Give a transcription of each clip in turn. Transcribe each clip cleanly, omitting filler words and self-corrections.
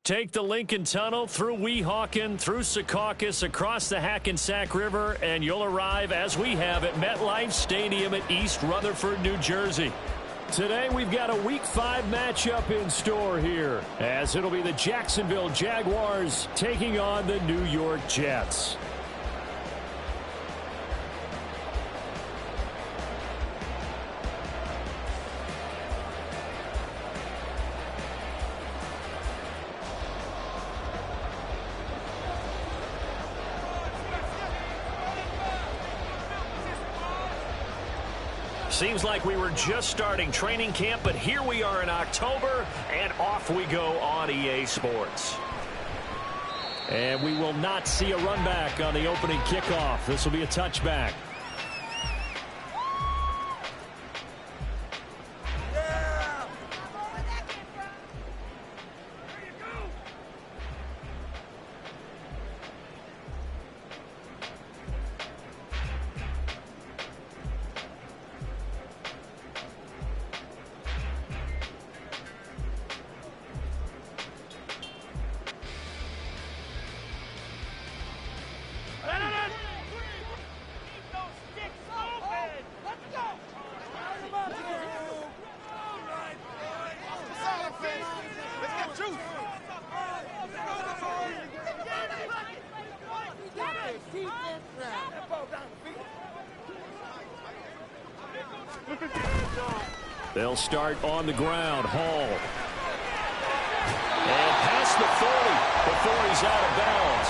Take the Lincoln Tunnel through Weehawken, through Secaucus, across the Hackensack River, and you'll arrive, as we have, at MetLife Stadium at East Rutherford, New Jersey. Today we've got a Week 5 matchup in store here, as it'll be the Jacksonville Jaguars taking on the New York Jets. Seems like we were just starting training camp, but here we are in October, and off we go on EA Sports. And we will not see a run back on the opening kickoff. This will be a touchback. They'll start on the ground. Hall. And past the 40 before he's out of bounds.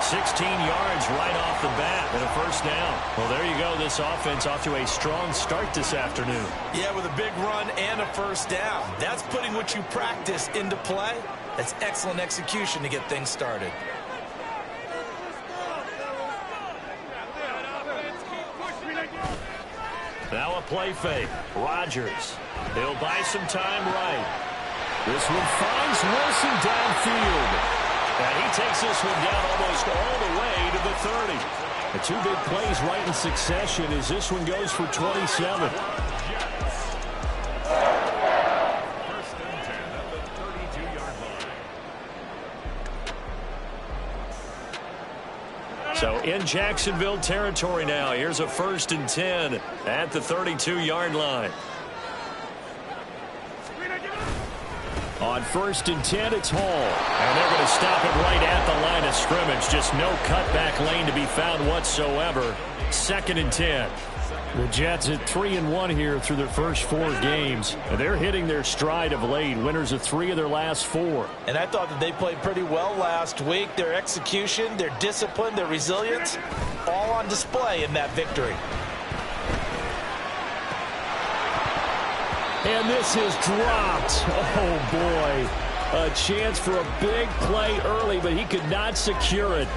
16 yards right off the bat and a first down. Well, there you go. This offense off to a strong start this afternoon. Yeah, with a big run and a first down. That's putting what you practice into play. That's excellent execution to get things started. Now a play fake. Rodgers. He'll buy some time right. This one finds Wilson downfield. And he takes this one down almost all the way to the 30. The two big plays right in succession as this one goes for 27. So in Jacksonville territory now. Here's a 1st and 10 at the 32-yard line. On 1st and 10, it's Hall. And they're going to stop it right at the line of scrimmage. Just no cutback lane to be found whatsoever. 2nd and 10. The Jets at 3-1 here through their first 4 games. And they're hitting their stride of late. Winners of 3 of their last 4. And I thought that they played pretty well last week. Their execution, their discipline, their resilience, all on display in that victory. And this is dropped. Oh, boy. A chance for a big play early, but he could not secure it.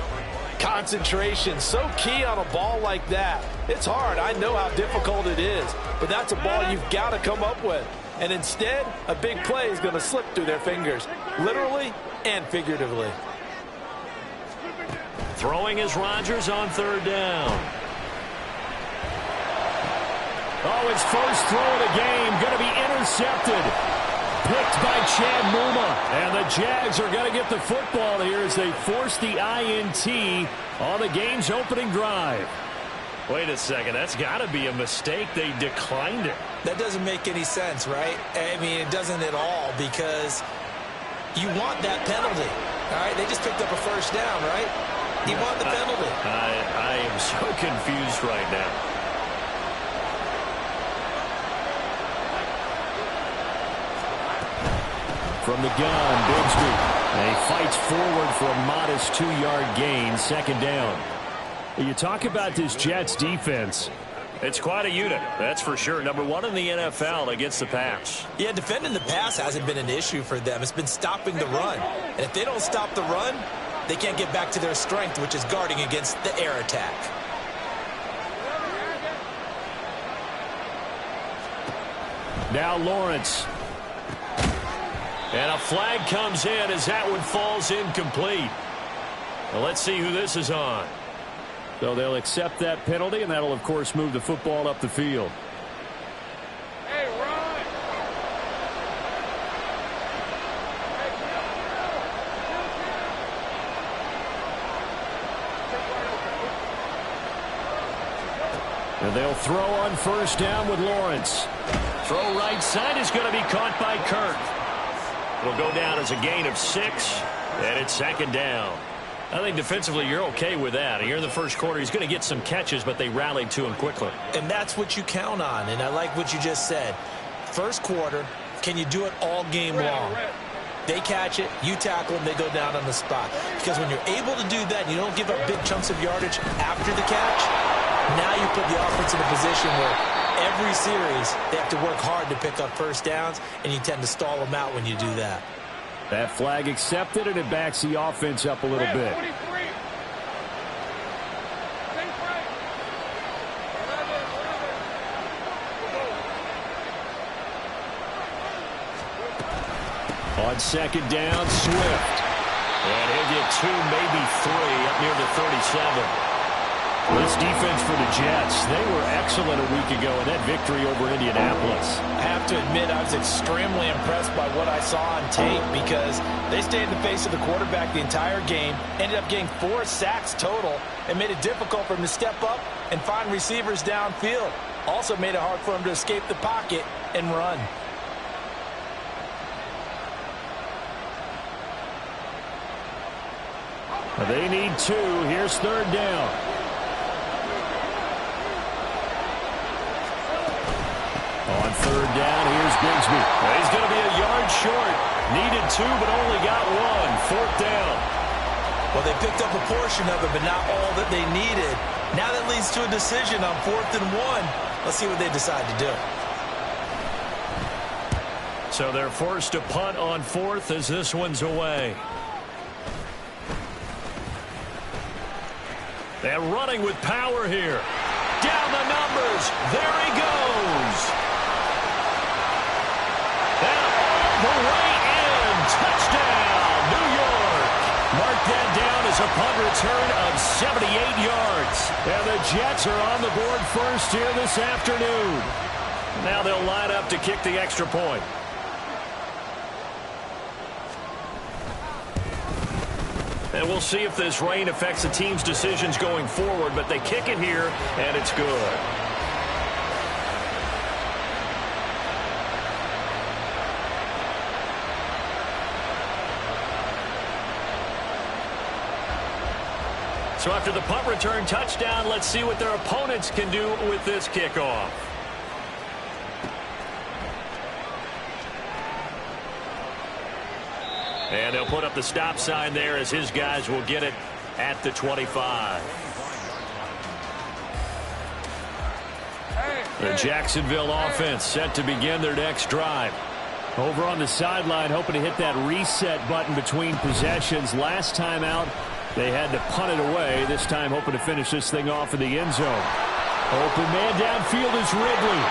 Concentration, so key on a ball like that. It's hard. I know how difficult it is, but that's a ball you've got to come up with. And instead, a big play is going to slip through their fingers, literally and figuratively. Throwing is Rodgers on 3rd down. Oh, his first throw of the game going to be intercepted. Picked by Chad Muma. And the Jags are going to get the football here as they force the INT on the game's opening drive. Wait a second. That's got to be a mistake. They declined it. That doesn't make any sense, right? I mean, it doesn't at all, because you want that penalty. All right? They just picked up a first down, right? You want the penalty. I am so confused right now. From the gun, Bigsby. And he fights forward for a modest 2-yard gain, 2nd down. You talk about this Jets defense. It's quite a unit, that's for sure. Number 1 in the NFL against the pass. Yeah, defending the pass hasn't been an issue for them. It's been stopping the run. And if they don't stop the run, they can't get back to their strength, which is guarding against the air attack. Now Lawrence. And a flag comes in as that one falls incomplete. Well, let's see who this is on. So they'll accept that penalty, and that'll, of course, move the football up the field. Hey, Ron. And they'll throw on first down with Lawrence. Throw right side is going to be caught by Kirk. It'll go down as a gain of 6, and it's second down. I think defensively you're okay with that. Here in the first quarter, he's going to get some catches, but they rallied to him quickly. And that's what you count on, and I like what you just said. First quarter, can you do it all game long? They catch it, you tackle them, they go down on the spot. Because when you're able to do that, you don't give up big chunks of yardage after the catch, now you put the offense in a position where every series they have to work hard to pick up first downs, and you tend to stall them out when you do that. That flag accepted, and it backs the offense up a little bit. On second down, Swift. And he'll get 2, maybe 3 up near the 37. This defense for the Jets, they were excellent a week ago in that victory over Indianapolis. I have to admit, I was extremely impressed by what I saw on tape because they stayed in the face of the quarterback the entire game, ended up getting 4 sacks total, and made it difficult for him to step up and find receivers downfield. Also made it hard for him to escape the pocket and run. They need 2. Here's third down. On third down, here's Bigsby. He's going to be a yard short. Needed 2, but only got 1. Fourth down. Well, they picked up a portion of it, but not all that they needed. Now that leads to a decision on 4th and 1. Let's see what they decide to do. So they're forced to punt on 4th as this one's away. They're running with power here. Down the numbers. There he goes. And all the way in. Touchdown, New York. Mark that down as a punt return of 78 yards. And the Jets are on the board first here this afternoon. Now they'll line up to kick the extra point. And we'll see if this rain affects the team's decisions going forward, but they kick it here, and it's good. So after the punt return touchdown, let's see what their opponents can do with this kickoff. And they'll put up the stop sign there as his guys will get it at the 25. The Jacksonville offense set to begin their next drive. Over on the sideline, hoping to hit that reset button between possessions. Last time out, they had to punt it away. This time hoping to finish this thing off in the end zone. Open man downfield is Ridley.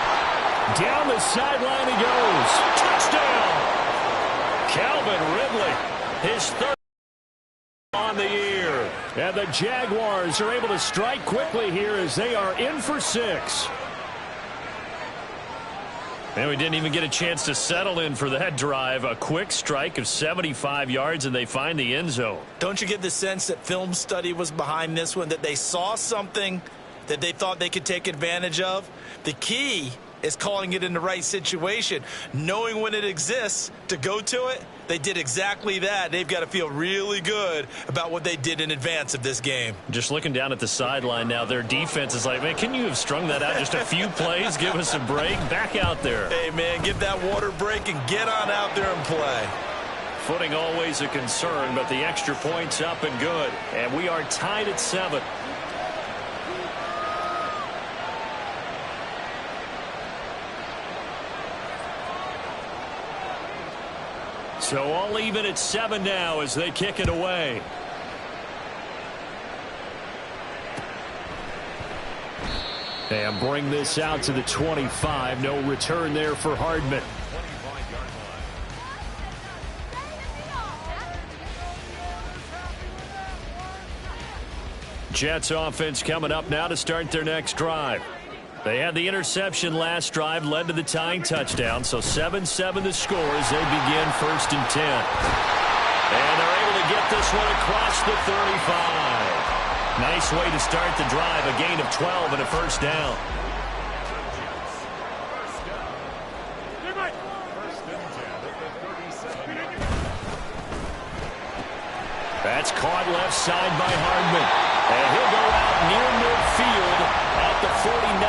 Down the sideline he goes. Touchdown! Calvin Ridley, his third on the year. And the Jaguars are able to strike quickly here as they are in for 6. And we didn't even get a chance to settle in for that drive. A quick strike of 75 yards, and they find the end zone. Don't you get the sense that film study was behind this one, that they saw something that they thought they could take advantage of? The key is calling it in the right situation, knowing when it exists to go to it. They did exactly that. They've got to feel really good about what they did in advance of this game. Just looking down at the sideline now, their defense is like, man, can you have strung that out just a few plays? Give us a break. Back out there. Hey, man, give that water break and get on out there and play. Footing always a concern, but the extra point's up and good. And we are tied at 7. So all even at 7 now as they kick it away. And bring this out to the 25. No return there for Hardman. Jets offense coming up now to start their next drive. They had the interception last drive, led to the tying touchdown, so 7-7 the score as they begin 1st and 10. And they're able to get this one across the 35. Nice way to start the drive. A gain of 12 and a first down. That's caught left side by Hardman. And he'll go out near midfield at the 49.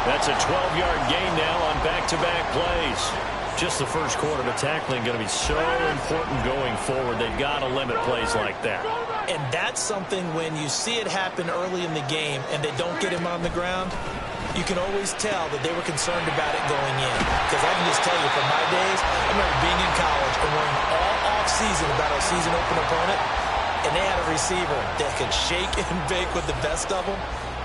That's a 12-yard gain now on back-to-back plays. Just the first quarter, but tackling going to be so important going forward. They've got to limit plays like that. And that's something when you see it happen early in the game and they don't get him on the ground, you can always tell that they were concerned about it going in. Because I can just tell you from my days, I remember being in college and worrying all off-season about our season-open opponent, and they had a receiver that could shake and bake with the best of them.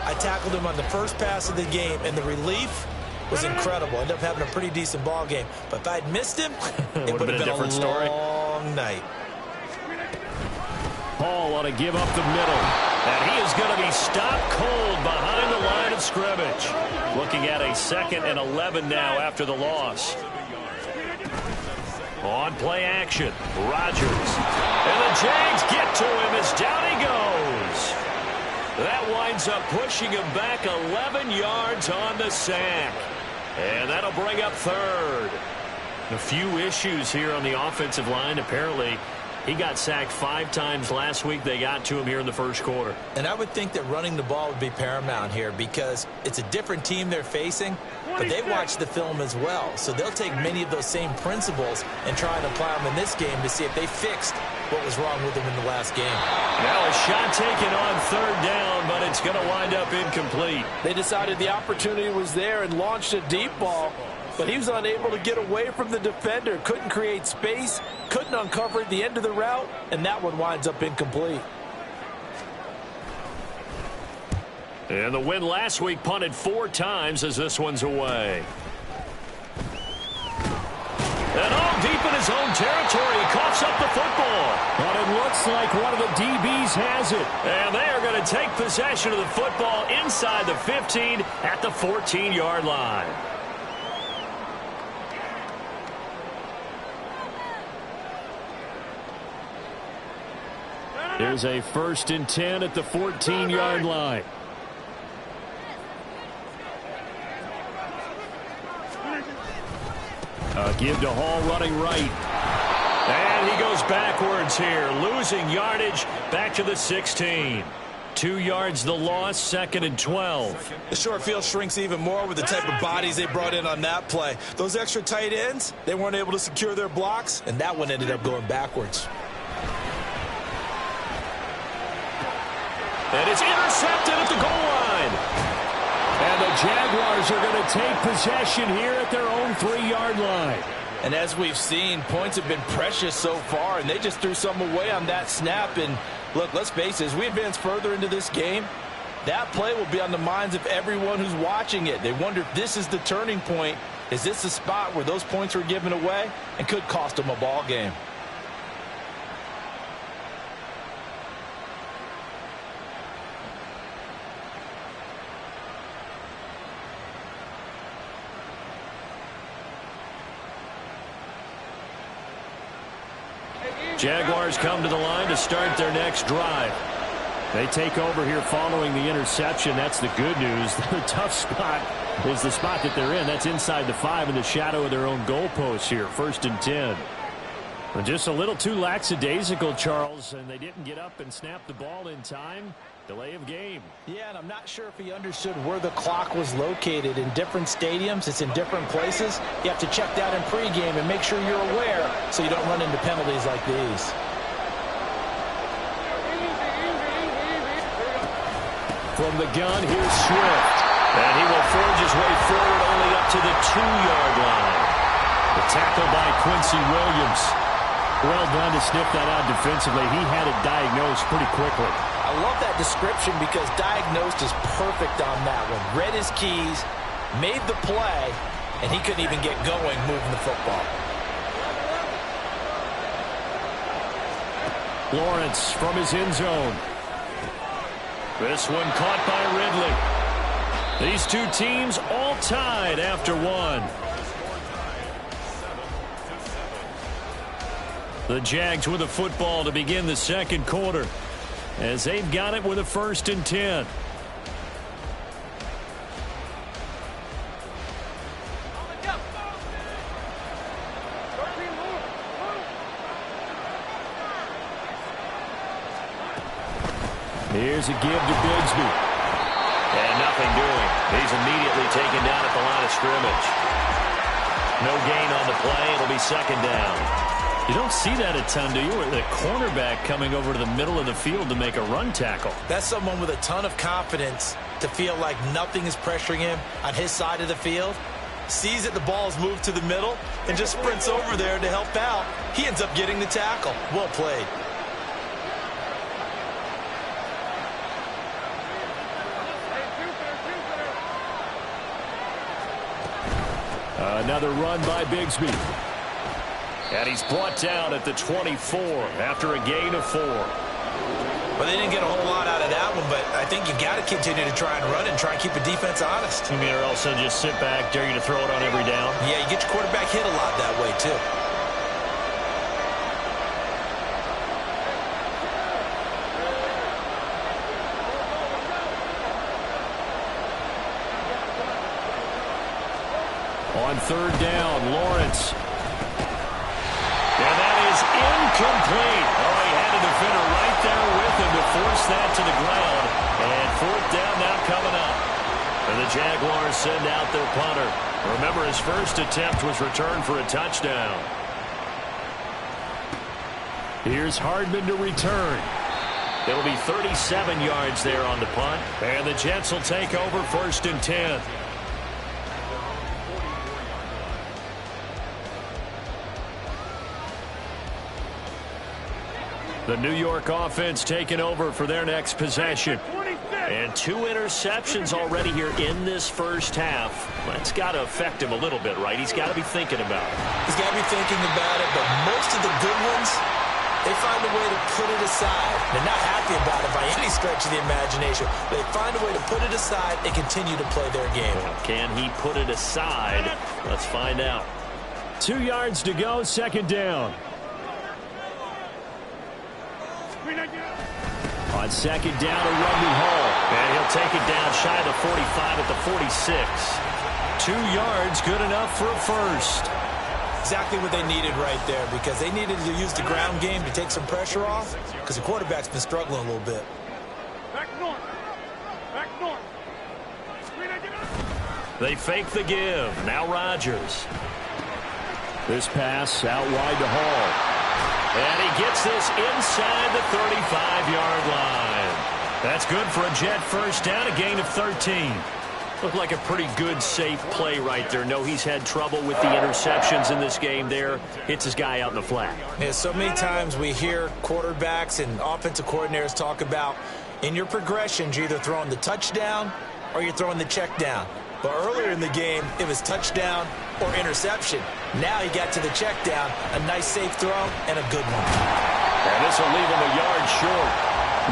I tackled him on the first pass of the game, and the relief was incredible. Ended up having a pretty decent ball game. But if I'd missed him, it would have been a different story. Long night. Paul on a give up the middle. And he is going to be stopped cold behind the line of scrimmage. Looking at a 2nd and 11 now after the loss. On play action, Rodgers. And the Jags get to him as down he goes. That winds up pushing him back 11 yards on the sack. And that'll bring up 3rd. A few issues here on the offensive line. Apparently, he got sacked 5 times last week. They got to him here in the first quarter. And I would think that running the ball would be paramount here because it's a different team they're facing, but they watch the film as well. So they'll take many of those same principles and try and apply them in this game to see if they fixed what was wrong with them in the last game. Now a shot taken on 3rd down, but it's going to wind up incomplete. They decided the opportunity was there and launched a deep ball, but he was unable to get away from the defender. Couldn't create space, couldn't uncover at the end of the route, and that one winds up incomplete. And the win last week punted 4 times as this one's away. And all deep in his own territory, he coughs up the football. But it looks like one of the DBs has it. And they are going to take possession of the football inside the 15 at the 14-yard line. There's a 1st and 10 at the 14-yard line. Give to Hall running right. And he goes backwards here, losing yardage back to the 16. 2 yards the loss, 2nd and 12. The short field shrinks even more with the type of bodies they brought in on that play. Those extra tight ends, they weren't able to secure their blocks, and that one ended up going backwards. And it's intercepted at the goal line. And the Jaguars are going to take possession here at their own 3-yard line. And as we've seen, points have been precious so far, and they just threw some away on that snap. And look, let's face it, as we advance further into this game, that play will be on the minds of everyone who's watching it. They wonder if this is the turning point. Is this the spot where those points were given away and could cost them a ball game? Jaguars come to the line to start their next drive. They take over here following the interception. That's the good news. The tough spot is the spot that they're in. That's inside the 5 in the shadow of their own goalpost here. 1st and 10. And just a little too lackadaisical, Charles, and they didn't get up and snap the ball in time. Delay of game. Yeah, and I'm not sure if he understood where the clock was located. In different stadiums, it's in different places. You have to check that in pregame and make sure you're aware so you don't run into penalties like these. From the gun, here's Swift. And he will forge his way forward only up to the 2-yard line. The tackle by Quincy Williams. Well done to sniff that out defensively. He had it diagnosed pretty quickly. I love that description because diagnosed is perfect on that one. Read his keys, made the play, and he couldn't even get going moving the football. Lawrence from his end zone. This one caught by Ridley. These two teams all tied after one. The Jags with the football to begin the second quarter. as they've got it with a 1st and 10. Here's a give to Bigsby. And nothing doing. He's immediately taken down at the line of scrimmage. No gain on the play. It'll be 2nd down. You don't see that a ton, do you? The cornerback coming over to the middle of the field to make a run tackle. That's someone with a ton of confidence to feel like nothing is pressuring him on his side of the field. Sees that the ball is moved to the middle and just sprints over there to help out. He ends up getting the tackle. Well played. Another run by Bigsby. And he's brought down at the 24 after a gain of 4. Well, they didn't get a whole lot out of that one, but I think you got to continue to try and run and try and keep the defense honest. You mean, or else they'll just sit back, dare you to throw it on every down? Yeah, you get your quarterback hit a lot that way, too. On 3rd down, Lawrence. And that is incomplete. Oh, he had a defender right there with him to force that to the ground. And 4th down now coming up. And the Jaguars send out their punter. Remember, his first attempt was returned for a touchdown. Here's Hardman to return. It'll be 37 yards there on the punt. And the Jets will take over 1st and 10. The New York offense taking over for their next possession. And 2 interceptions already here in this first half. That's got to affect him a little bit, right? He's got to be thinking about it. He's got to be thinking about it, but most of the good ones, they find a way to put it aside. They're not happy about it by any stretch of the imagination. They find a way to put it aside and continue to play their game. Can he put it aside? Let's find out. 2 yards to go, 2nd down. On 2nd down, a run to Hall. And he'll take it down shy of the 45 at the 46. 2 yards, good enough for a 1st. Exactly what they needed right there, because they needed to use the ground game to take some pressure off, because the quarterback's been struggling a little bit. Back north. Back north. They fake the give. Now Rodgers. This pass out wide to Hall. And he gets this inside the 35-yard line. That's good for a Jet 1st down, a gain of 13. Looked like a pretty good, safe play right there. No, he's had trouble with the interceptions in this game there. Hits his guy out in the flat. Yeah, so many times we hear quarterbacks and offensive coordinators talk about in your progressions, you're either throwing the touchdown or you're throwing the check down. But earlier in the game, it was touchdown or interception. Now he got to the check down, a nice safe throw, and a good one. And this will leave him a yard short.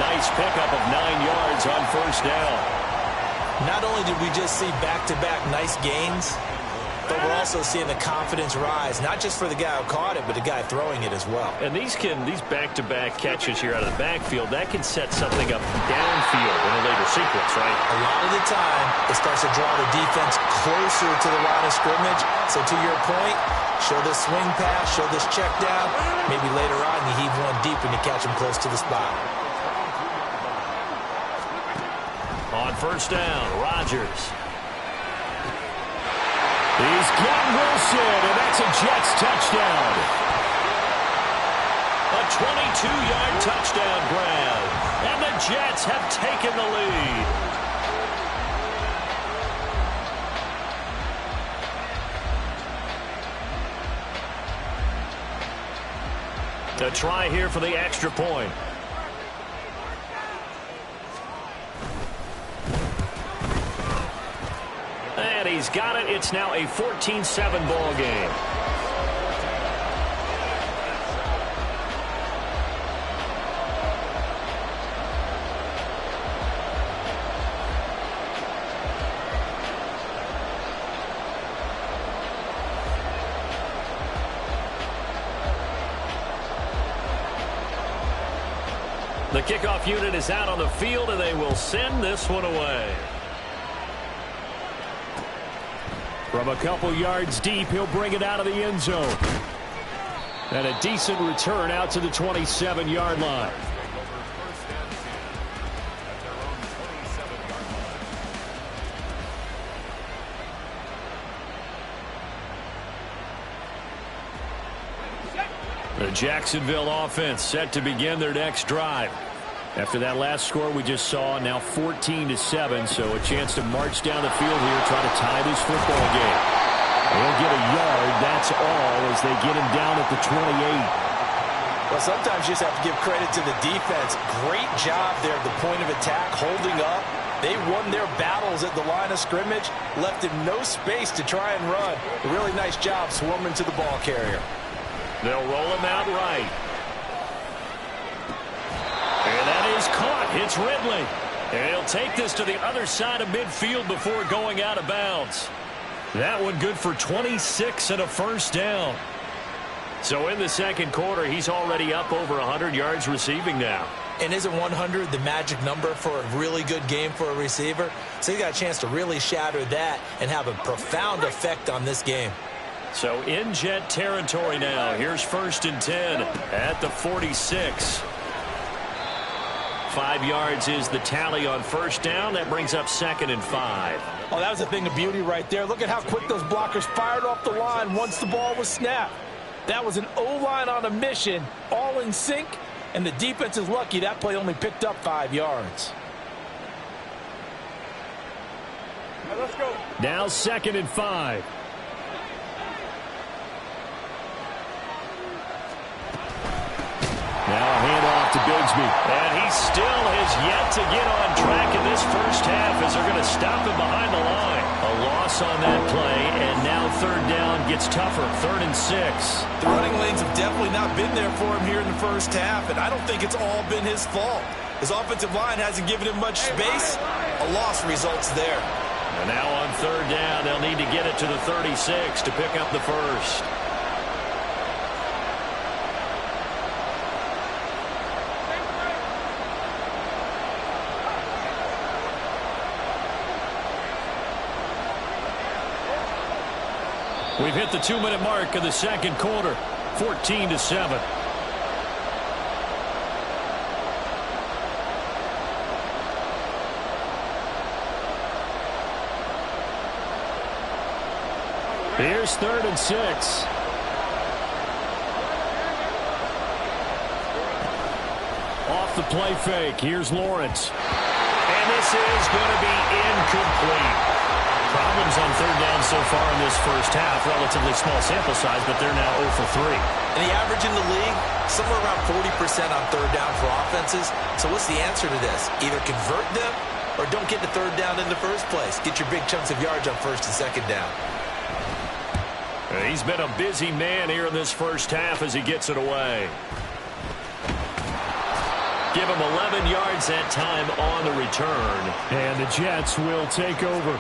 Nice pickup of 9 yards on 1st down. Not only did we just see back-to-back nice gains, but we're also seeing the confidence rise, not just for the guy who caught it, but the guy throwing it as well. And these back-to-back catches here out of the backfield, that can set something up downfield in a later sequence, right? A lot of the time, it starts to draw the defense closer to the line of scrimmage. So to your point, show this swing pass, show this check down. Maybe later on you heave one deep and you catch him close to the spot. On 1st down, Rodgers. He's got Wilson, and that's a Jets touchdown. A 22-yard touchdown grab, and the Jets have taken the lead. A try here for the extra point. And he's got it. It's now a 14-7 ball game. The kickoff unit is out on the field, and they will send this one away. From a couple yards deep, he'll bring it out of the end zone. And a decent return out to the 27-yard line. The Jacksonville offense set to begin their next drive. After that last score we just saw, now 14-7, so a chance to march down the field here, try to tie this football game. They'll get a yard, that's all, as they get him down at the 28. Well, sometimes you just have to give credit to the defense. Great job there at the point of attack, holding up. They won their battles at the line of scrimmage, left him no space to try and run. A really nice job swarming to the ball carrier. They'll roll him out right. And that is caught. It's Ridley. And he'll take this to the other side of midfield before going out of bounds. That one good for 26 and a first down. So in the second quarter, he's already up over 100 yards receiving now. And isn't 100 the magic number for a really good game for a receiver? So he got a chance to really shatter that and have a profound effect on this game. So in Jet territory now. Here's 1st and 10 at the 46. 5 yards is the tally on first down. That brings up 2nd and 5. Oh, that was a thing of beauty right there. Look at how quick those blockers fired off the line once the ball was snapped. That was an O-line on a mission, all in sync, and the defense is lucky that play only picked up 5 yards. Right, let's go. Now 2nd and 5. Now a handoff to Bigsby. And he still has yet to get on track in this first half as they're going to stop him behind the line. A loss on that play, and now 3rd down gets tougher. 3rd and 6. The running lanes have definitely not been there for him here in the first half, and I don't think it's all been his fault. His offensive line hasn't given him much space. A loss results there. And now on 3rd down, they'll need to get it to the 36 to pick up the first. We've hit the 2-minute mark of the second quarter, 14-7. Here's 3rd and 6. Off the play fake, here's Lawrence. And this is going to be incomplete. Problems on 3rd down so far in this first half. Relatively small sample size, but they're now 0 for 3. And the average in the league, somewhere around 40% on 3rd down for offenses. So what's the answer to this? Either convert them or don't get to 3rd down in the first place. Get your big chunks of yards on 1st and 2nd down. He's been a busy man here in this first half as he gets it away. Give him 11 yards that time on the return. And the Jets will take over.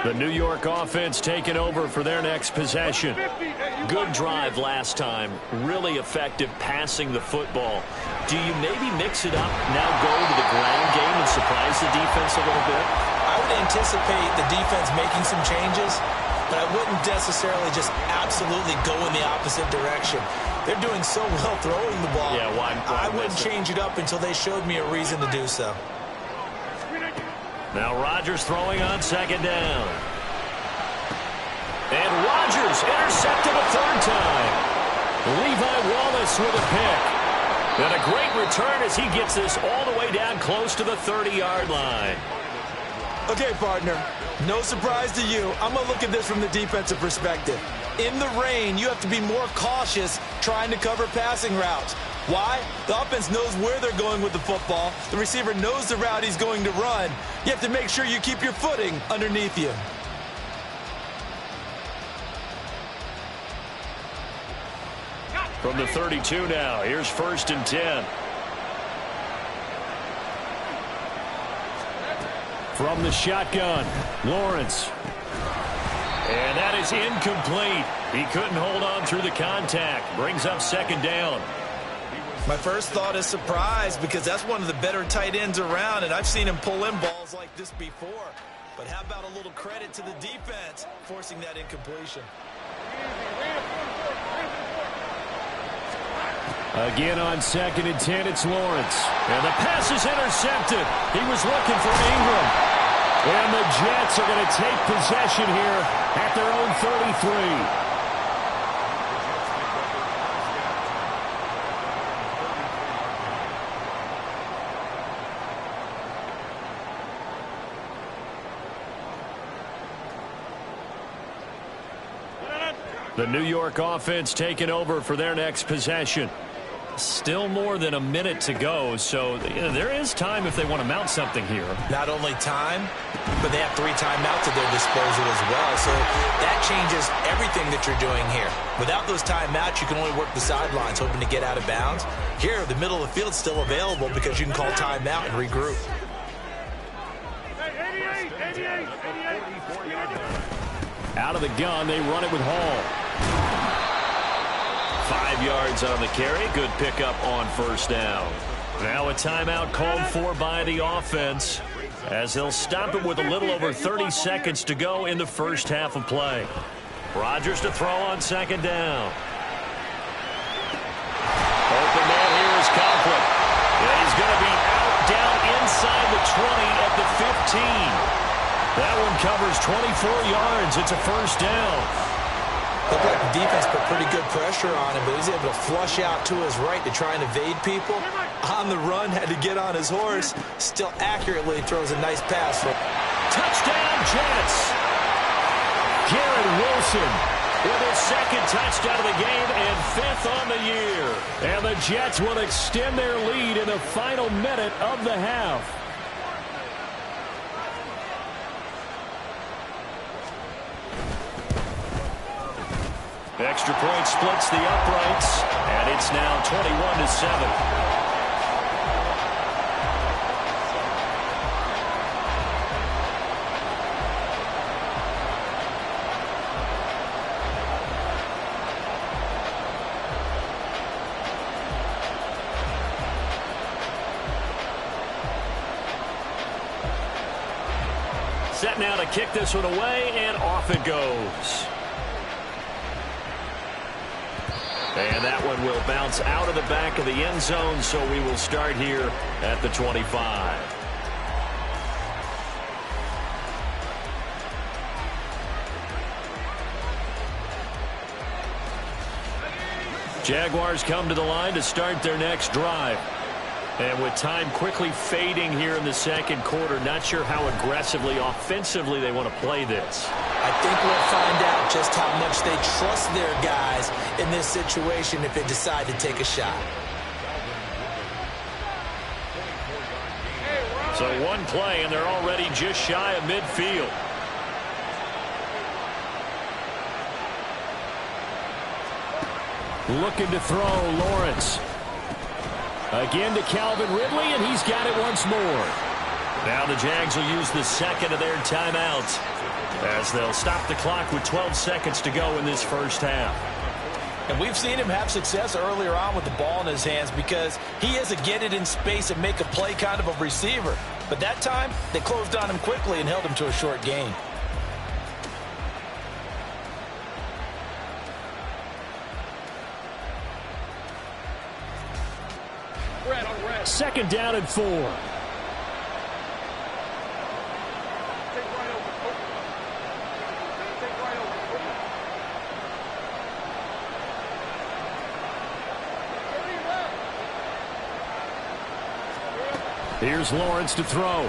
The New York offense taking over for their next possession. Good drive last time. Really effective passing the football. Do you maybe mix it up, now go to the ground game and surprise the defense a little bit? I would anticipate the defense making some changes, but I wouldn't necessarily just absolutely go in the opposite direction. They're doing so well throwing the ball. Yeah, why I wouldn't change it up until they showed me a reason to do so. Now Rodgers throwing on 2nd down. And Rodgers intercepted a 3rd time. Levi Wallace with a pick. And a great return as he gets this all the way down close to the 30-yard line. Okay, partner, no surprise to you. I'm going to look at this from the defensive perspective. In the rain, you have to be more cautious trying to cover passing routes. Why? The offense knows where they're going with the football. The receiver knows the route he's going to run. You have to make sure you keep your footing underneath you. From the 32 now, here's 1st and 10. From the shotgun, Lawrence. And that is incomplete. He couldn't hold on through the contact. Brings up 2nd down. My first thought is surprise, because that's one of the better tight ends around, and I've seen him pull in balls like this before. But how about a little credit to the defense forcing that incompletion? Again on 2nd and 10, it's Lawrence. And the pass is intercepted. He was looking for Ingram. And the Jets are going to take possession here at their own 33. The New York offense taking over for their next possession. Still more than a minute to go, so there is time if they want to mount something here. Not only time, but they have 3 timeouts at their disposal as well, so that changes everything that you're doing here. Without those timeouts, you can only work the sidelines, hoping to get out of bounds. Here, the middle of the field is still available because you can call timeout and regroup. Out of the gun, they run it with Hall. 5 yards on the carry. Good pickup on 1st down. Now a timeout called for by the offense, as they'll stop it with a little over 30 seconds to go in the first half of play. Rodgers to throw on 2nd down. Open man here is Conklin. And he's going to be out down inside the 20 at the 15. That one covers 24 yards. It's a 1st down. Looked like the defense put pretty good pressure on him, but he's able to flush out to his right to try and evade people. On the run, had to get on his horse. Still accurately throws a nice pass. Touchdown, Jets. Garrett Wilson with his 2nd touchdown of the game and 5th on the year. And the Jets will extend their lead in the final minute of the half. Extra point splits the uprights, and it's now 21-7. Set now to kick this one away, and off it goes. And that one will bounce out of the back of the end zone, so we will start here at the 25. Jaguars come to the line to start their next drive. And with time quickly fading here in the 2nd quarter, not sure how aggressively, offensively they want to play this. I think we'll find out just how much they trust their guys in this situation if they decide to take a shot. So one play, and they're already just shy of midfield. Looking to throw, Lawrence. Again to Calvin Ridley, and he's got it once more. Now the Jags will use the 2nd of their timeouts, as they'll stop the clock with 12 seconds to go in this first half. And we've seen him have success earlier on with the ball in his hands because he is a get it in space and make a play kind of a receiver. But that time, they closed on him quickly and held him to a short gain. Second down and 4. Here's Lawrence to throw.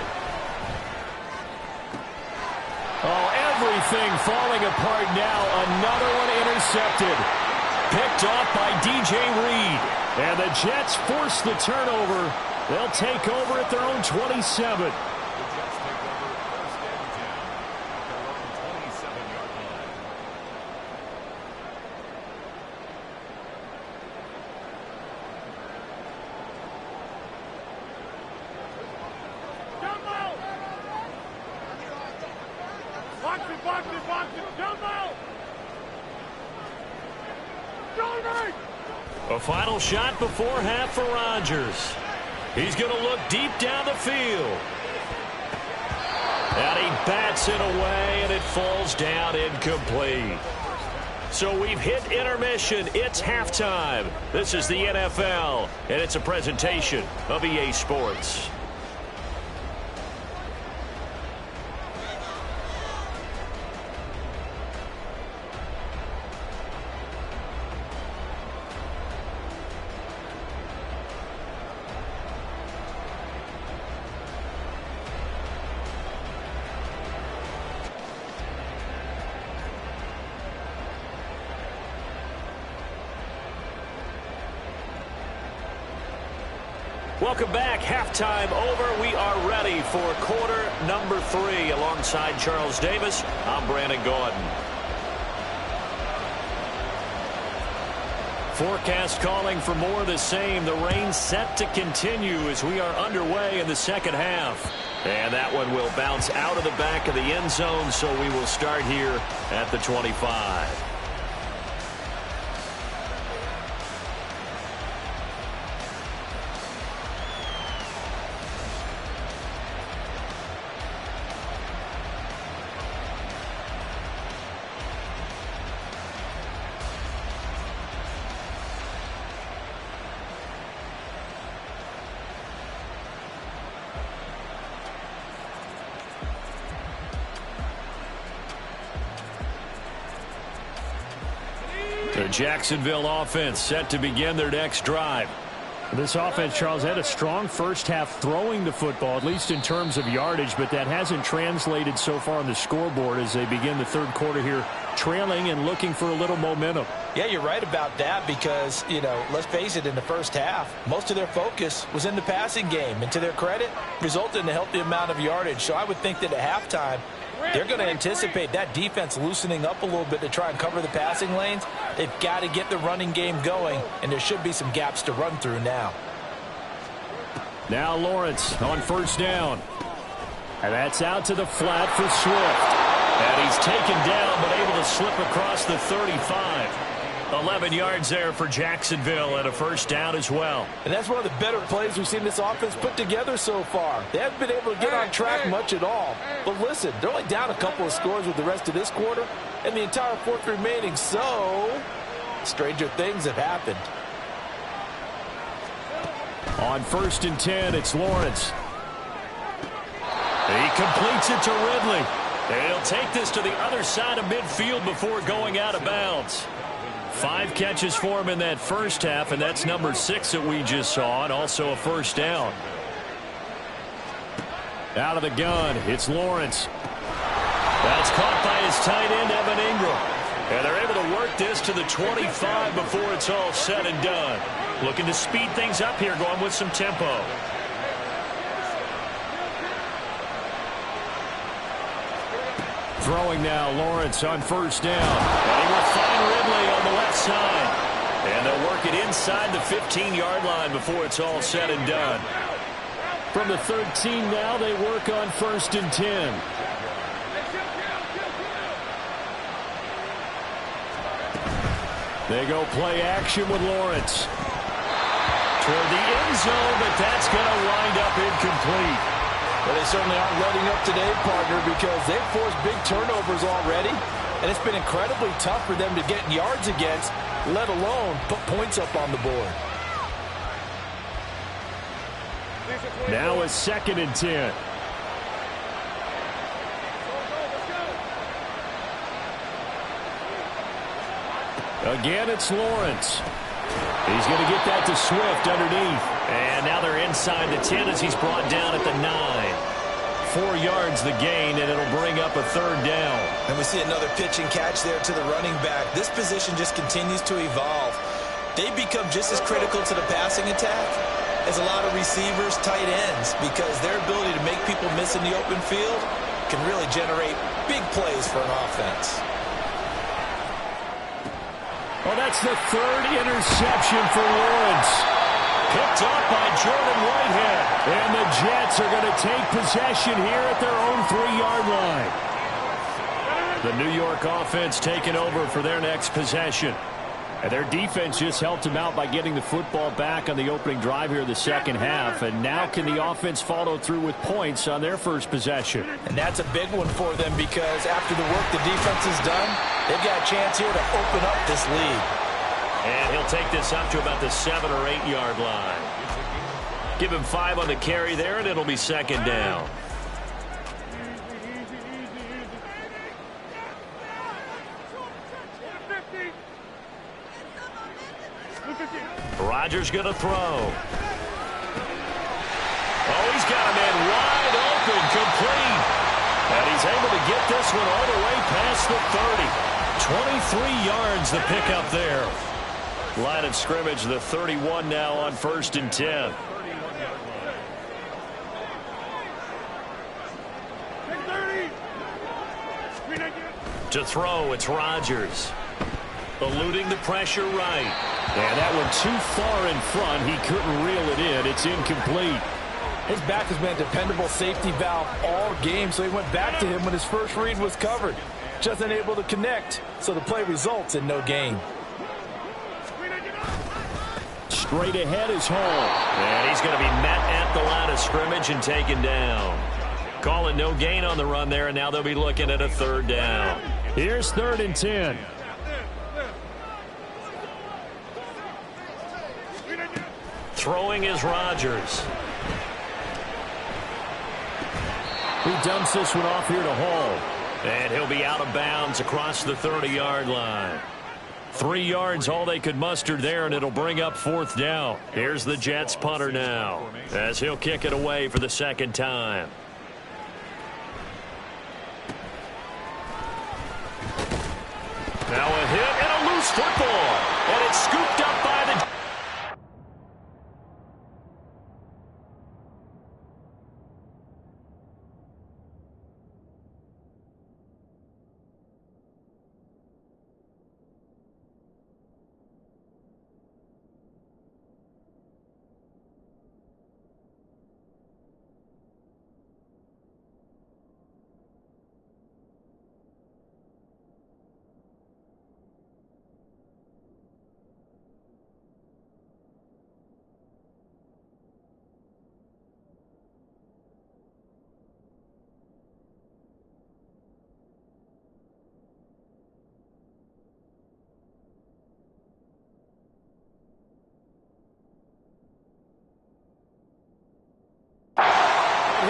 Oh, everything falling apart now. Another one intercepted. Picked off by DJ Reed. And the Jets force the turnover. They'll take over at their own 27. A final shot before half for Rodgers. He's going to look deep down the field. And he bats it away, and it falls down incomplete. So we've hit intermission. It's halftime. This is the NFL, and it's a presentation of EA Sports. Welcome back. Halftime over. We are ready for quarter number 3. Alongside Charles Davis, I'm Brandon Gordon. Forecast calling for more of the same. The rain set to continue as we are underway in the second half. And that one will bounce out of the back of the end zone, so we will start here at the 25. The Jacksonville offense set to begin their next drive. This offense, Charles, had a strong first half throwing the football, at least in terms of yardage, but that hasn't translated so far on the scoreboard as they begin the third quarter here, trailing and looking for a little momentum. Yeah, you're right about that because, let's face it, in the first half, most of their focus was in the passing game. And to their credit, resulted in a healthy amount of yardage. So I would think that at halftime, they're going to anticipate that defense loosening up a little bit to try and cover the passing lanes. They've got to get the running game going, and there should be some gaps to run through now. Now Lawrence on first down. And that's out to the flat for Swift. And he's taken down but able to slip across the 35. 11 yards there for Jacksonville and a first down as well. And that's one of the better plays we've seen this offense put together so far. They haven't been able to get on track much at all. But listen, they're only down a couple of scores with the rest of this quarter and the entire fourth remaining. So, stranger things have happened. On first and 10, it's Lawrence. He completes it to Ridley. And he'll take this to the other side of midfield before going out of bounds. 5 catches for him in that first half, and that's number 6 that we just saw, and also a first down. Out of the gun, it's Lawrence. That's caught by his tight end, Evan Ingram. And they're able to work this to the 25 before it's all said and done. Looking to speed things up here, going with some tempo. Throwing now, Lawrence on first down. And he will find Ridley on the left side. And they'll work it inside the 15-yard line before it's all said and done. From the 13 now, they work on first and 10. They go play action with Lawrence. Toward the end zone, but that's going to wind up incomplete. Well, they certainly aren't letting up today, partner, because they've forced big turnovers already, and it's been incredibly tough for them to get yards against, let alone put points up on the board. Now a second and 10. Again, it's Lawrence. He's going to get that to Swift underneath. And now they're inside the 10 as he's brought down at the 9. 4 yards the gain, and it'll bring up a third down. And we see another pitch and catch there to the running back. This position just continues to evolve. They become just as critical to the passing attack as a lot of receivers, tight ends, because their ability to make people miss in the open field can really generate big plays for an offense. Well, that's the third interception for Lawrence. Picked up by Jordan Whitehead. And the Jets are going to take possession here at their own 3-yard line. The New York offense taking over for their next possession. And their defense just helped them out by getting the football back on the opening drive here in the second half. And now can the offense follow through with points on their first possession? And that's a big one for them because after the work the defense has done, they've got a chance here to open up this lead. And he'll take this up to about the 7 or 8 yard line. Give him 5 on the carry there, and it'll be second down. Rodgers going to throw. Oh, he's got a man wide open, complete. And he's able to get this one all the way past the 30. 23 yards the pickup there. Line of scrimmage, the 31 now on 1st and 10. To throw, it's Rodgers. Eluding the pressure right. And that one too far in front. He couldn't reel it in. It's incomplete. His back has been a dependable safety valve all game, so he went back to him when his first read was covered. Just unable to connect, so the play results in no gain. Straight ahead is Hall. And he's going to be met at the line of scrimmage and taken down. Calling no gain on the run there, and now they'll be looking at a 3rd down. Here's 3rd and 10. Throwing is Rodgers. He dumps this one off here to Hall. And he'll be out of bounds across the 30-yard line. 3 yards all they could muster there, and it'll bring up 4th down. Here's the Jets punter now as he'll kick it away for the 2nd time. Now a hit and a loose football. And it's scooped up by the...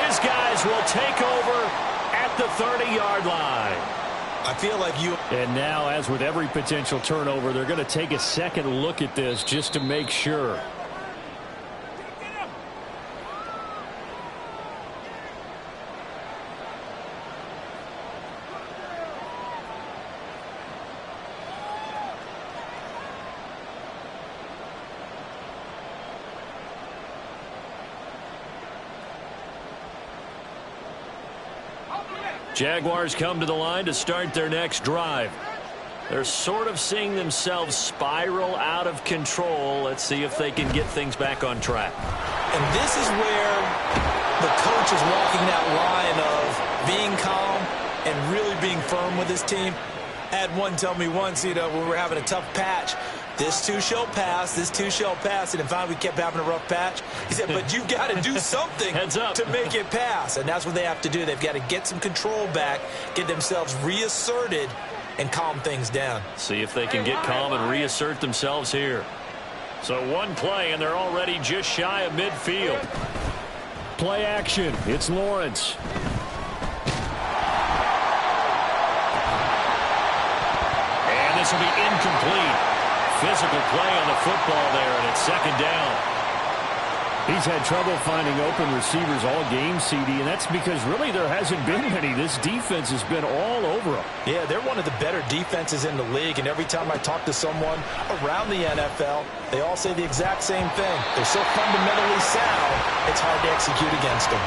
His guys will take over at the 30-yard line. I feel like you... And now, as with every potential turnover, they're going to take a second look at this just to make sure. Jaguars come to the line to start their next drive. They're sort of seeing themselves spiral out of control. Let's see if they can get things back on track. And this is where the coach is walking that line of being calm and really being firm with his team. I had one tell me once, when we were having a tough patch, this too shall pass, this too shall pass. And finally we kept having a rough patch. He said, but you've got to do something to make it pass. And that's what they have to do. They've got to get some control back, get themselves reasserted, and calm things down. See if they can get calm and reassert themselves here. So one play, and they're already just shy of midfield. Play action. It's Lawrence. And this will be incomplete. Physical play on the football there, and it's 2nd down. He's had trouble finding open receivers all game, CD, and that's because really there hasn't been many. This defense has been all over them. Yeah, they're one of the better defenses in the league, and every time I talk to someone around the NFL, they all say the exact same thing. They're so fundamentally sound, it's hard to execute against them.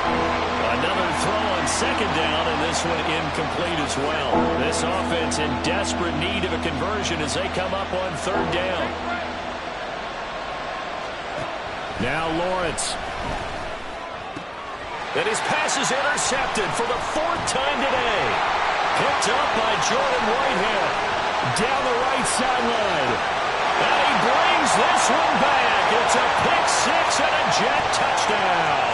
Another throw on 2nd down, and this one incomplete as well. This offense in desperate need of a conversion as they come up on 3rd down. Now Lawrence. And his pass is intercepted for the 4th time today. Picked up by Jordan Whitehead. Down the right sideline. And he brings this one back. It's a pick six and a Jet touchdown.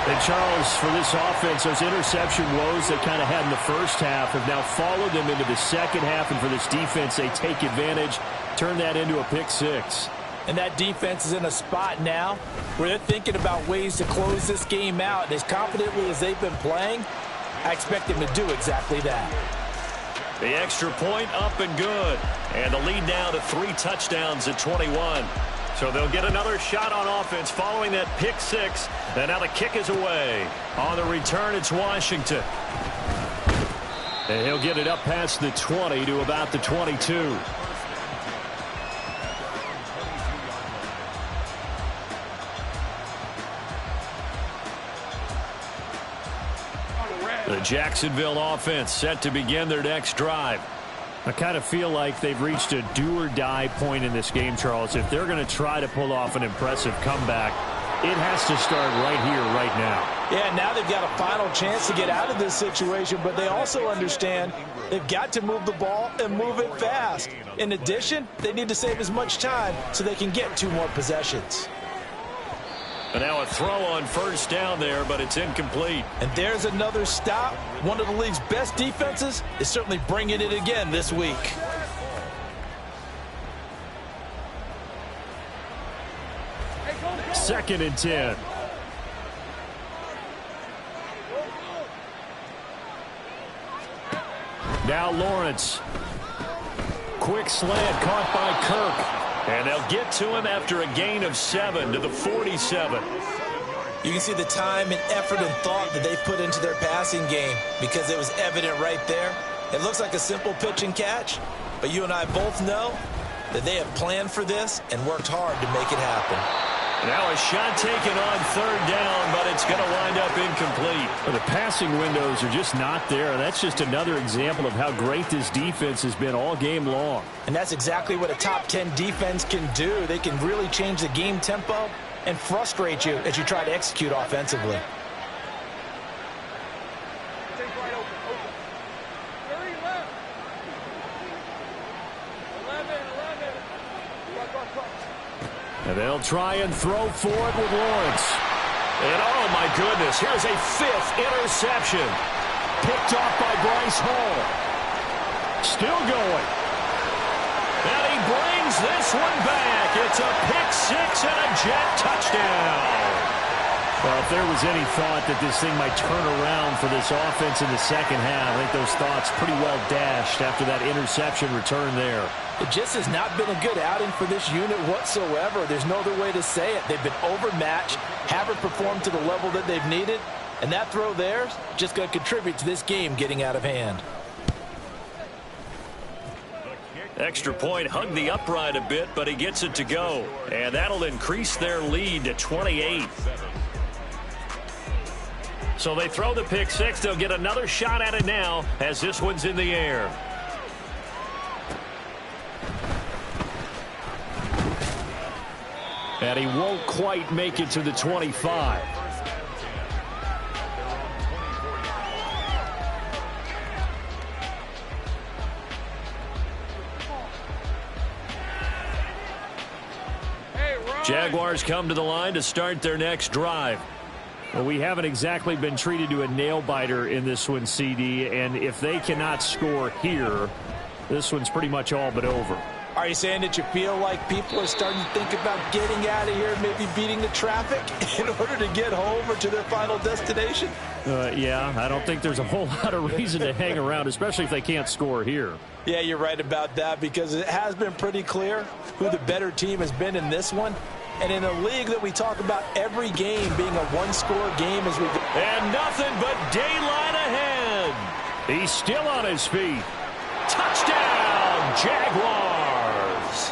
And Charles, for this offense, those interception woes they kind of had in the first half have now followed them into the second half. And for this defense, they take advantage, turn that into a pick six. And that defense is in a spot now where they're thinking about ways to close this game out. And as confidently as they've been playing, I expect them to do exactly that. The extra point up and good. And the lead now to 3 touchdowns at 21. So they'll get another shot on offense following that pick six. And now the kick is away. On the return, it's Washington. And he'll get it up past the 20 to about the 22. The Jacksonville offense set to begin their next drive. I kind of feel like they've reached a do-or-die point in this game, Charles. If they're going to try to pull off an impressive comeback, it has to start right here, right now. Yeah, now they've got a final chance to get out of this situation, but they also understand they've got to move the ball and move it fast. In addition, they need to save as much time so they can get 2 more possessions. And now a throw on first down there, but it's incomplete. And there's another stop. One of the league's best defenses is certainly bringing it again this week. Second and 10. Now Lawrence. Quick slant caught by Kirk. And they'll get to him after a gain of 7 to the 47. You can see the time and effort and thought that they've put into their passing game because it was evident right there. It looks like a simple pitch and catch, but you and I both know that they have planned for this and worked hard to make it happen. Now a shot taken on third down, but it's going to wind up incomplete. Well, the passing windows are just not there. That's just another example of how great this defense has been all game long. And that's exactly what a top 10 defense can do. They can really change the game tempo and frustrate you as you try to execute offensively. And they'll try and throw for it with Lawrence. And oh my goodness, here's a 5th interception. Picked off by Bryce Hall. Still going. And he brings this one back. It's a pick six and a Jet touchdown. Well, if there was any thought that this thing might turn around for this offense in the second half, I think those thoughts pretty well dashed after that interception return there. It just has not been a good outing for this unit whatsoever. There's no other way to say it. They've been overmatched, haven't performed to the level that they've needed, and that throw there is just going to contribute to this game getting out of hand. Extra point hugged the upright a bit, but he gets it to go. And that'll increase their lead to 28. So they throw the pick six. They'll get another shot at it now as this one's in the air. And he won't quite make it to the 25. Jaguars come to the line to start their next drive. Well, we haven't exactly been treated to a nail-biter in this one, CD, and if they cannot score here, this one's pretty much all but over. Are you saying that you feel like people are starting to think about getting out of here, maybe beating the traffic in order to get home or to their final destination? Yeah, I don't think there's a whole lot of reason to hang around, especially if they can't score here. Yeah, you're right about that because it has been pretty clear who the better team has been in this one. And in a league that we talk about every game being a one-score game as we go. And nothing but daylight ahead. He's still on his feet. Touchdown, Jaguars.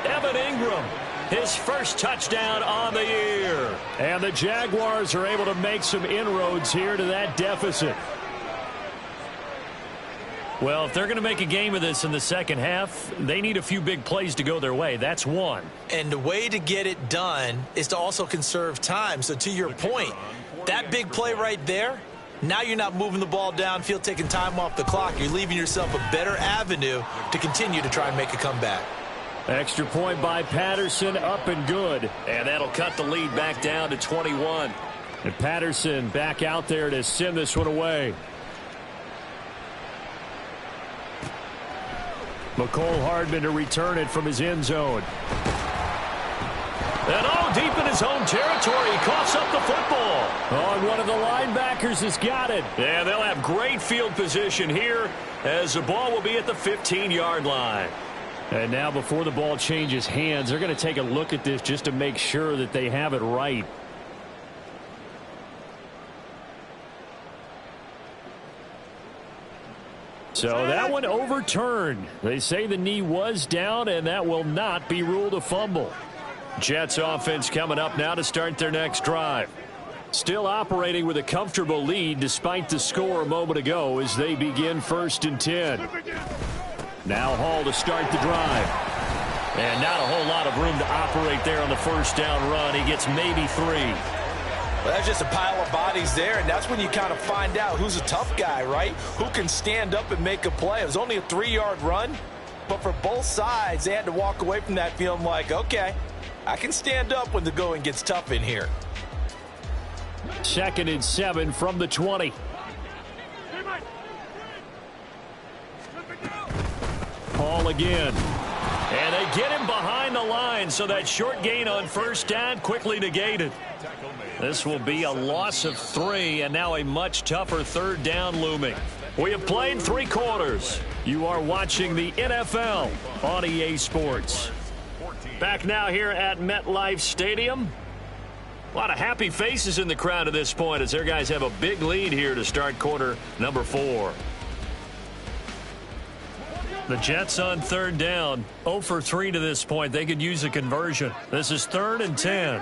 Evan Ingram, his first touchdown on the year. And the Jaguars are able to make some inroads here to that deficit. Well, if they're going to make a game of this in the second half, they need a few big plays to go their way. That's one. And the way to get it done is to also conserve time. So to your point, that big play right there Now you're not moving the ball downfield, taking time off the clock. You're leaving yourself a better avenue to continue to try and make a comeback. Extra point by Patterson, up and good. And that'll cut the lead back down to 21. And Patterson back out there to send this one away. McCole Hardman to return it from his end zone. And deep in his own territory, he coughs up the football. And one of the linebackers has got it. Yeah, they'll have great field position here as the ball will be at the 15-yard line. And now before the ball changes hands, they're going to take a look at this just to make sure that they have it right. So that one overturned. They say the knee was down, and that will not be ruled a fumble. Jets offense coming up now to start their next drive. Still operating with a comfortable lead despite the score a moment ago as they begin 1st and 10. Now Hall to start the drive. And not a whole lot of room to operate there on the first down run. He gets maybe 3. Well, that's just a pile of bodies there, and that's when you kind of find out who's a tough guy, right? Who can stand up and make a play. It was only a 3-yard run, but for both sides, they had to walk away from that feeling like, okay, I can stand up when the going gets tough in here. 2nd and 7 from the 20. Hall again. And they get him behind the line, so that short gain on first down quickly negated. This will be a loss of 3, and now a much tougher 3rd down looming. We have played 3 quarters. You are watching the NFL on EA Sports. Back now here at MetLife Stadium. A lot of happy faces in the crowd at this point as their guys have a big lead here to start quarter number 4. The Jets on 3rd down, 0 for 3 to this point. They could use a conversion. This is 3rd and 10.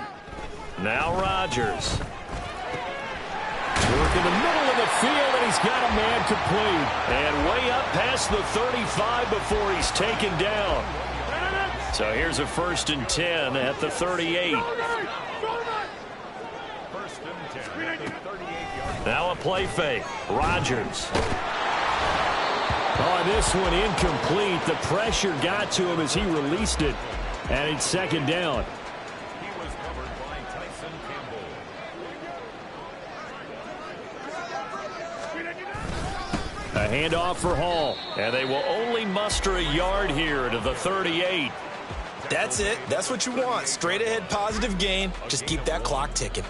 Now Rodgers. Work in the middle of the field, and he's got a man complete. And way up past the 35 before he's taken down. So here's a 1st and 10 at the 38. Now a play fake. Rodgers. Oh, this one incomplete. The pressure got to him as he released it. And it's 2nd down. A handoff for Hall. And they will only muster a yard here to the 38. That's it. That's what you want. Straight ahead positive gain. Just keep that clock ticking.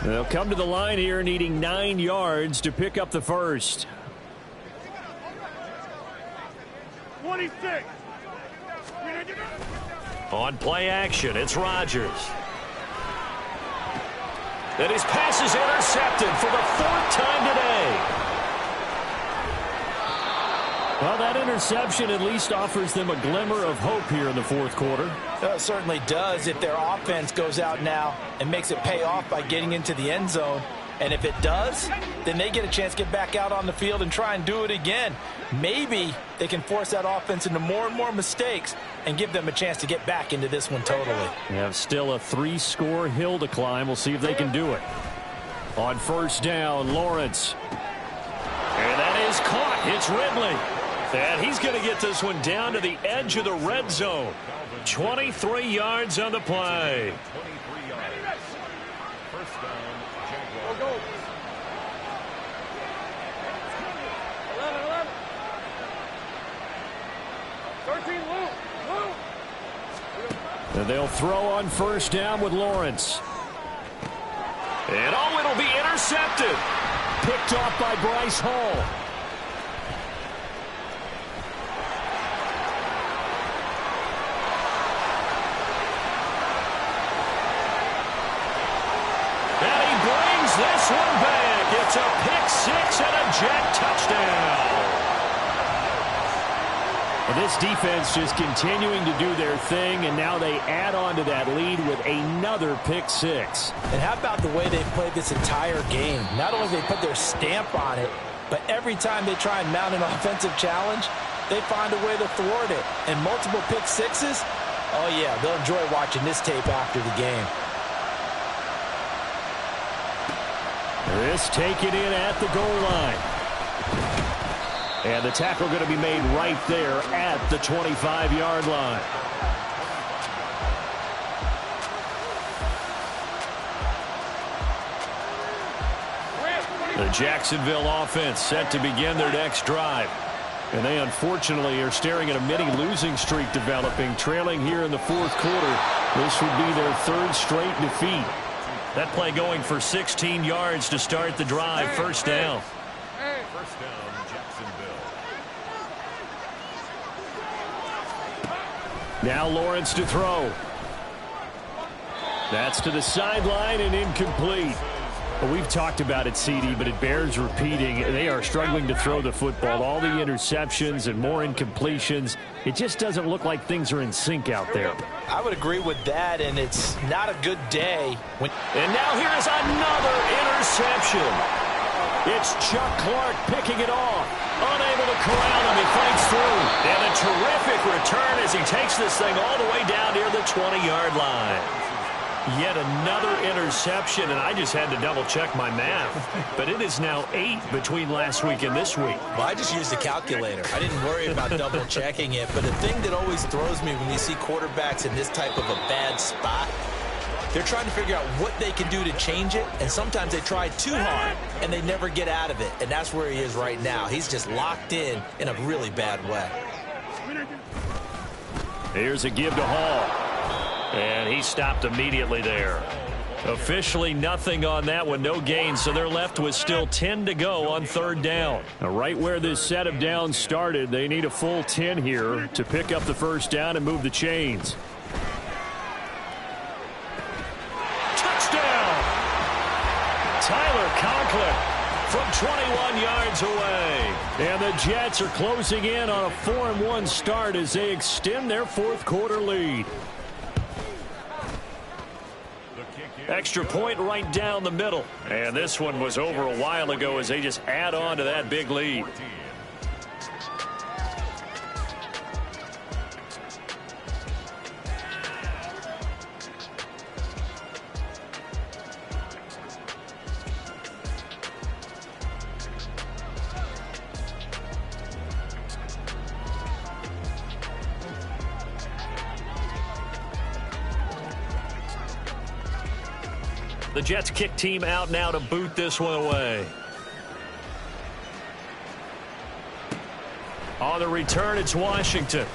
They'll come to the line here needing 9 yards to pick up the first. 26. On play action, it's Rodgers. And his pass is intercepted for the 4th time today. Well, that interception at least offers them a glimmer of hope here in the 4th quarter. It certainly does if their offense goes out now and makes it pay off by getting into the end zone. And if it does, then they get a chance to get back out on the field and try and do it again. Maybe they can force that offense into more and more mistakes and give them a chance to get back into this one totally. They have still a 3-score hill to climb. We'll see if they can do it. On 1st down, Lawrence. And that is caught. It's Ridley. And he's going to get this one down to the edge of the red zone. 23 yards on the play. Go. 11. 13, Lou. And they'll throw on 1st down with Lawrence. And it'll be intercepted. Picked off by Bryce Hall. This one back. It's a pick-6 and a jet touchdown. Well, this defense just continuing to do their thing, and now they add on to that lead with another pick-6. And how about the way they played this entire game? Not only they put their stamp on it, but every time they try and mount an offensive challenge, they find a way to thwart it. And multiple pick-6s, oh yeah, they'll enjoy watching this tape after the game. This taken in at the goal line. And the tackle going to be made right there at the 25-yard line. The Jacksonville offense set to begin their next drive. And they unfortunately are staring at a mini losing streak developing, trailing here in the fourth quarter. This would be their third straight defeat. That play going for 16 yards to start the drive. First down. First down, Jacksonville. Now Lawrence to throw. That's to the sideline and incomplete. Well, we've talked about it, CD, but it bears repeating. They are struggling to throw the football. All the interceptions and more incompletions. It just doesn't look like things are in sync out there. I would agree with that, and it's not a good day. And now here's another interception. It's Chuck Clark picking it off. Unable to corral him. He fights through. And a terrific return as he takes this thing all the way down near the 20-yard line. Yet another interception, and I just had to double-check my math. But it is now 8 between last week and this week. Well, I just used a calculator. I didn't worry about double-checking it. But the thing that always throws me when you see quarterbacks in this type of a bad spot, they're trying to figure out what they can do to change it, and sometimes they try too hard, and they never get out of it. And that's where he is right now. He's just locked in a really bad way. Here's a give to Hall. And he stopped immediately there. Officially nothing on that one, no gain, so they're left with still 10 to go on third down. Now, right where this set of downs started, they need a full 10 here to pick up the first down and move the chains. Touchdown! Tyler Conklin from 21 yards away. And the Jets are closing in on a 4-1 start as they extend their fourth quarter lead. Extra point right down the middle. And this one was over a while ago as they just add on to that big lead. The Jets kick team out now to boot this one away. On the return, it's Washington.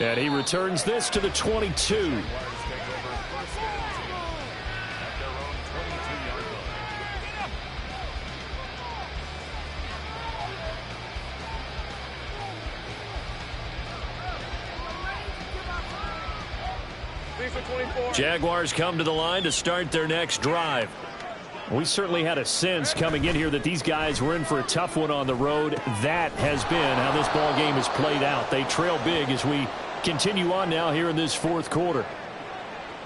And he returns this to the 22. Jaguars come to the line to start their next drive. We certainly had a sense coming in here that these guys were in for a tough one on the road. That has been how this ball game has played out. They trail big as we continue on now here in this fourth quarter.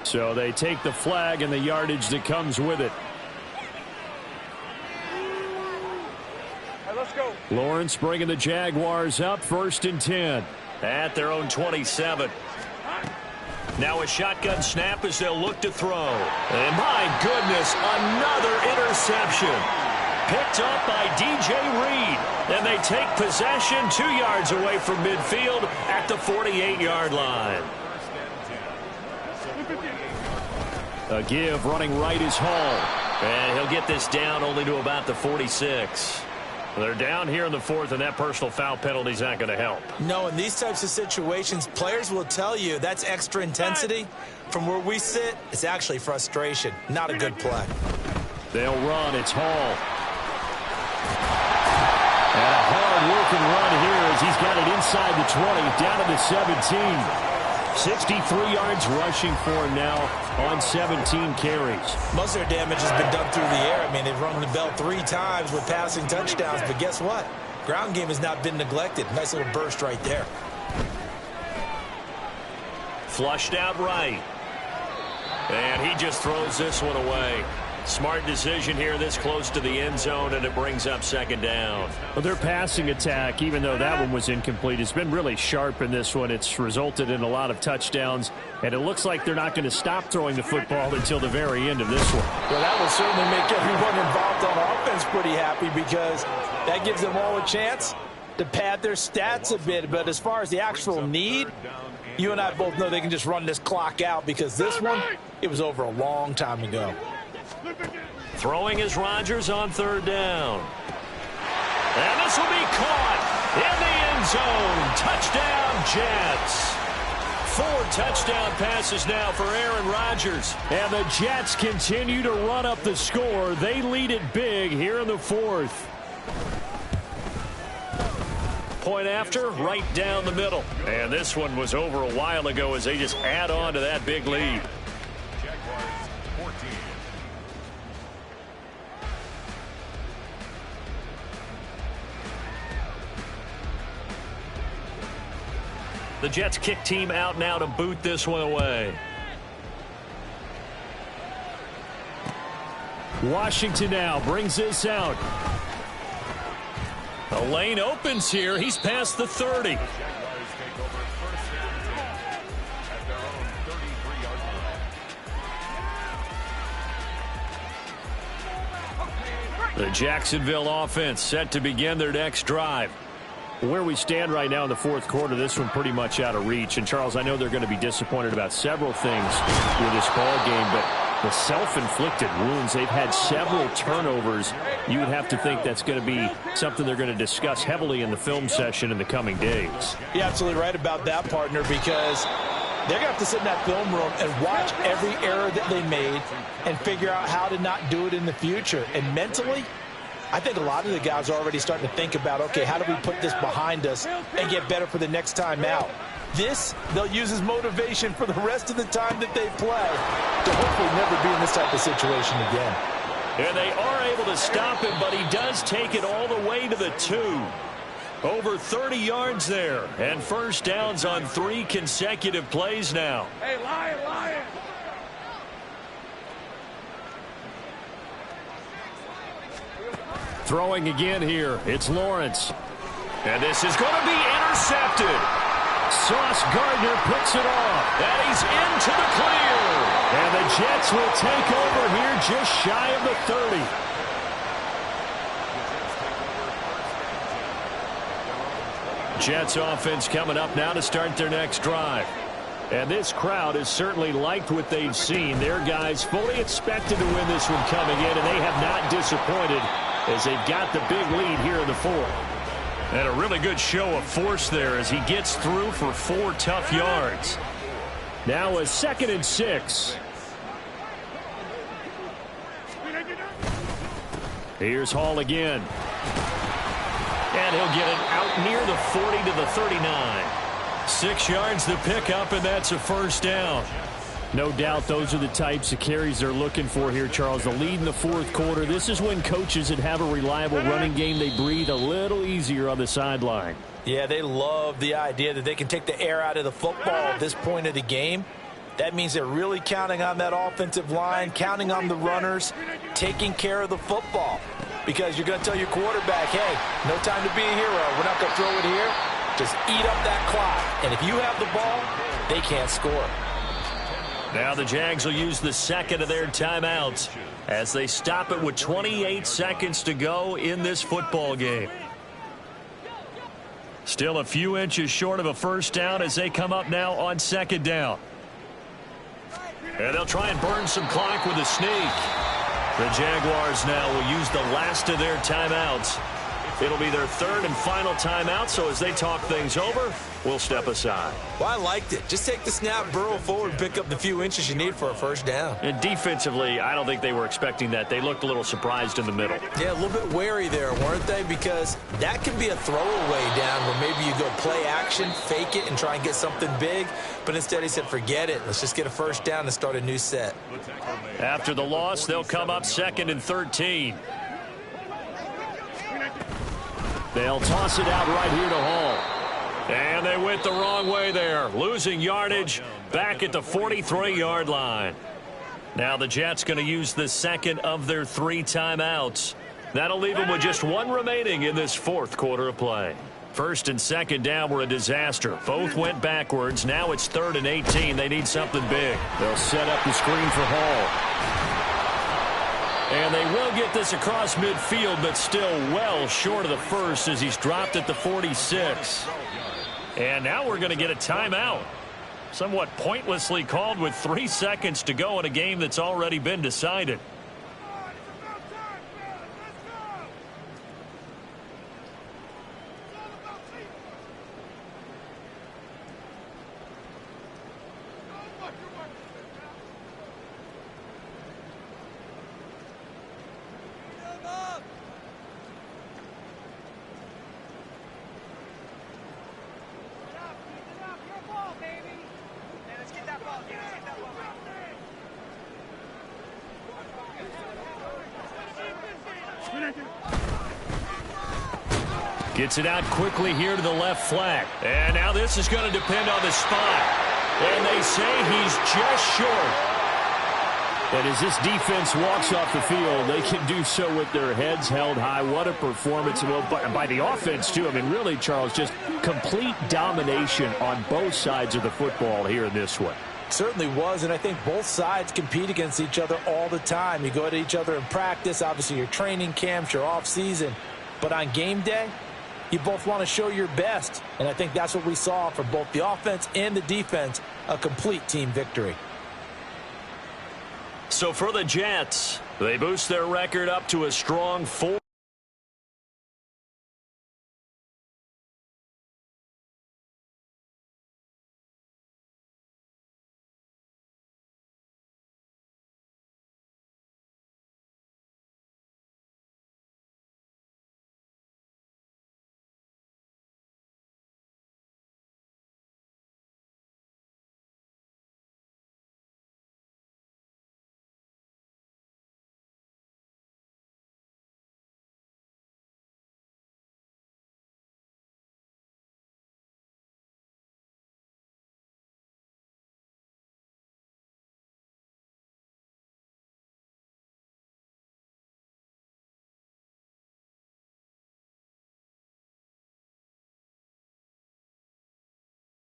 So they take the flag and the yardage that comes with it. Right, let's go. Lawrence bringing the Jaguars up, 1st and 10. At their own 27. Now a shotgun snap as they'll look to throw. And my goodness, another interception. Picked up by DJ Reed. And they take possession 2 yards away from midfield at the 48-yard line. A give running right is Hall. And he'll get this down only to about the 46. They're down here in the fourth, and that personal foul penalty is not going to help. No, in these types of situations, players will tell you that's extra intensity. From where we sit, it's actually frustration. Not a good play. They'll run. It's Hall. And a hard-working run here as he's got it inside the 20, down to the 17. 63 yards rushing for him now on 17 carries. Most of their damage has been done through the air. I mean, they've rung the bell 3 times with passing touchdowns, but guess what? Ground game has not been neglected. Nice little burst right there. Flushed out right. And he just throws this one away. Smart decision here this close to the end zone, and it brings up second down. Well, their passing attack, even though that one was incomplete, has been really sharp in this one. It's resulted in a lot of touchdowns, and it looks like they're not going to stop throwing the football until the very end of this one. Well, that will certainly make everyone involved on offense pretty happy because that gives them all a chance to pad their stats a bit. But as far as the actual need, you and I both know they can just run this clock out because this one, it was over a long time ago. Throwing is Rodgers on third down. And this will be caught in the end zone. Touchdown, Jets. 4 touchdown passes now for Aaron Rodgers. And the Jets continue to run up the score. They lead it big here in the fourth. Point after, right down the middle. And this one was over a while ago as they just add on to that big lead. The Jets kick team out now to boot this one away. Washington now brings this out. A lane opens here. He's past the 30. The Jacksonville offense set to begin their next drive. Where we stand right now in the fourth quarter, this one pretty much out of reach. And, Charles, I know they're going to be disappointed about several things with this ball game, but the self-inflicted wounds, they've had several turnovers. You would have to think that's going to be something they're going to discuss heavily in the film session in the coming days. You're absolutely right about that, partner, because they're going to have to sit in that film room and watch every error that they made and figure out how to not do it in the future. And mentally, I think a lot of the guys are already starting to think about, okay, how do we put this behind us and get better for the next time out? This, they'll use as motivation for the rest of the time that they play to hopefully never be in this type of situation again. And they are able to stop him, but he does take it all the way to the 2. Over 30 yards there, and first downs on 3 consecutive plays now. Hey, Lion, Lion! Throwing again here, it's Lawrence. And this is going to be intercepted. Sauce Gardner picks it off. And he's into the clear. And the Jets will take over here just shy of the 30. Jets offense coming up now to start their next drive. And this crowd has certainly liked what they've seen. Their guys fully expected to win this one coming in, and they have not disappointed as they've got the big lead here in the fourth. And a really good show of force there as he gets through for 4 tough yards. Now a 2nd and 6. Here's Hall again. And he'll get it out near the 40 to the 39. 6 yards to pick up, and that's a first down. No doubt those are the types of carries they're looking for here, Charles. The lead in the fourth quarter. This is when coaches that have a reliable running game, they breathe a little easier on the sideline. Yeah, they love the idea that they can take the air out of the football at this point of the game. That means they're really counting on that offensive line, counting on the runners, taking care of the football. Because you're going to tell your quarterback, hey, no time to be a hero. We're not going to throw it here. Just eat up that clock. And if you have the ball, they can't score. Now the Jags will use the second of their timeouts as they stop it with 28 seconds to go in this football game. Still a few inches short of a first down as they come up now on second down. And they'll try and burn some clock with a sneak. The Jaguars now will use the last of their timeouts. It'll be their third and final timeout, so as they talk things over, we'll step aside. Well, I liked it. Just take the snap, burrow forward, pick up the few inches you need for a first down. And defensively, I don't think they were expecting that. They looked a little surprised in the middle. Yeah, a little bit wary there, weren't they? Because that can be a throwaway down where maybe you go play action, fake it, and try and get something big. But instead he said, forget it. Let's just get a first down and start a new set. After the loss, they'll come up 2nd and 13. They'll toss it out right here to Hall. And they went the wrong way there, losing yardage back at the 43-yard line. Now the Jets going to use the second of their 3 timeouts. That'll leave them with just 1 remaining in this 4th quarter of play. First and second down were a disaster. Both went backwards. Now it's 3rd and 18. They need something big. They'll set up the screen for Hall. And they will get this across midfield, but still well short of the first as he's dropped at the 46. And now we're going to get a timeout. Somewhat pointlessly called with 3 seconds to go in a game that's already been decided. Gets it out quickly here to the left flank. And now this is going to depend on the spot. And they say he's just short. And as this defense walks off the field, they can do so with their heads held high. What a performance. Well, by the offense, too. I mean, really, Charles, just complete domination on both sides of the football here in this one. Certainly was, and I think both sides compete against each other all the time. You go at each other in practice, obviously your training camps, your off-season. But on game day, you both want to show your best, and I think that's what we saw for both the offense and the defense, a complete team victory. So for the Jets, they boost their record up to a strong 4.